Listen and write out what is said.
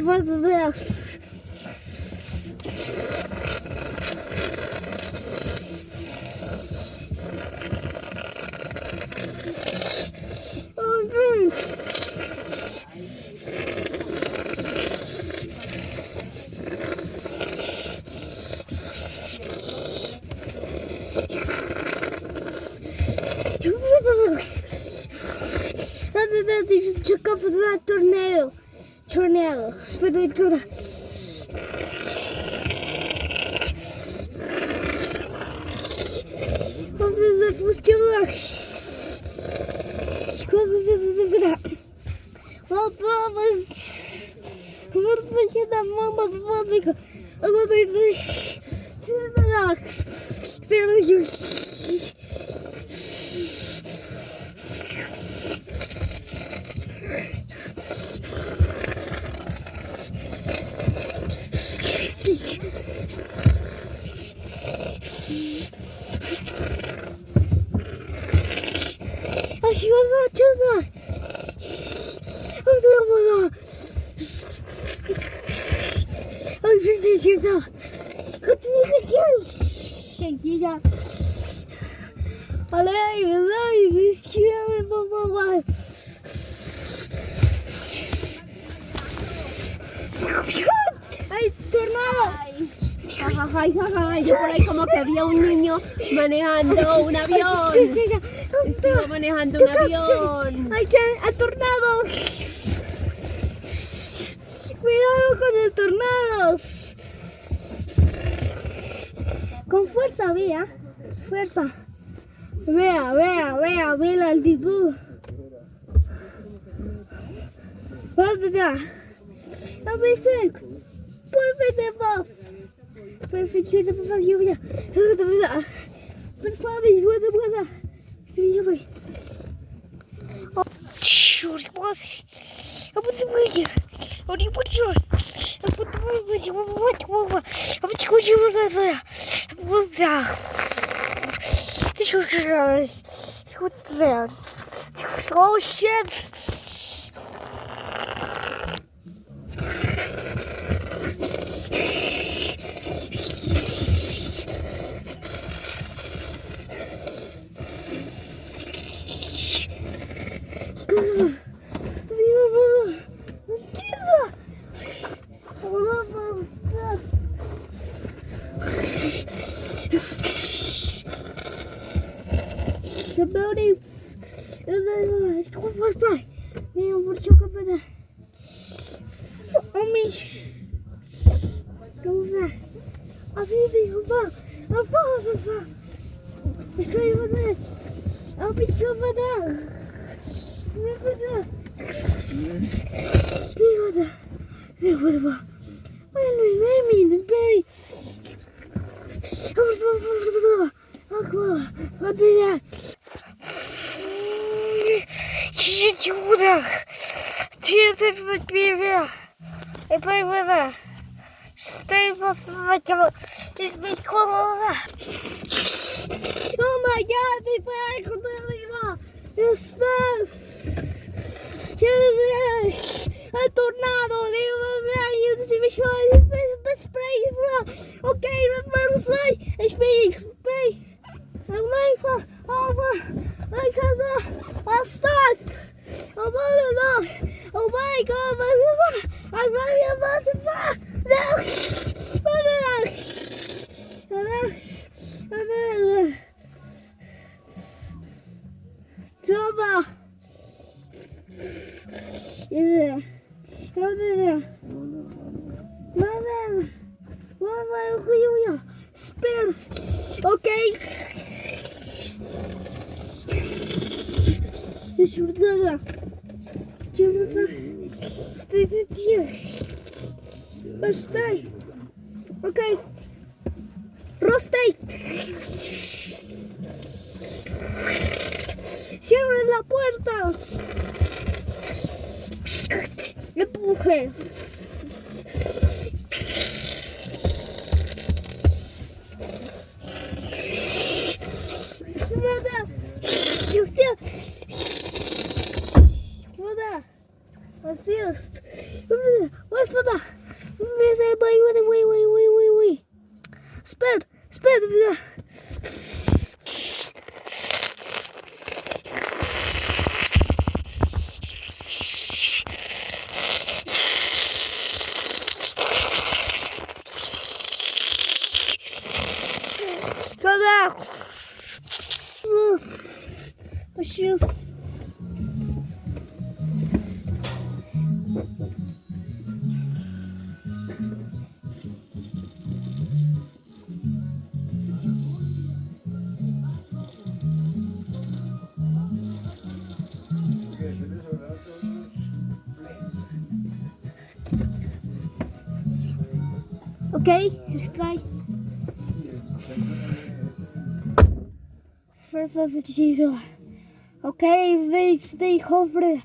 What is this? Check out for that tornado. Tornado. Wat is dat voor stil? Wat was? Wat moet je dan mama wat ik? Wat ik? Als je wat doet, ik vind het toch. Goed weer ja. Allee, we zijn hier, mama. ¡Ay, tornado! Yo por ahí como que vi a un niño manejando un avión. Estuvo manejando un avión. ¡Ay, el tornado! Cuidado con el tornado. Con fuerza, vea. Fuerza. Vea la altitud. Perfecto, por favor, lluvia. Por favor, lluvia. Oh shit! The building is close by. Me and we'll talk about that. Go back. I'll be back. I'll show you that. I'll be over there. Oh my God, they back on the smell. A tornado, spray. Okay, reverse spray. Spray. I'll start. Oh my God, I'm running about the bar. Toma. Spare. Okay. Okay. Rostate. Cierren la puerta. Empuje. Nada. Was ist? Was war da? Wait. Spät. Wieder. Was ist? Okay, ist gleich. First of the Jesus. Okay, wait, stay hopeful.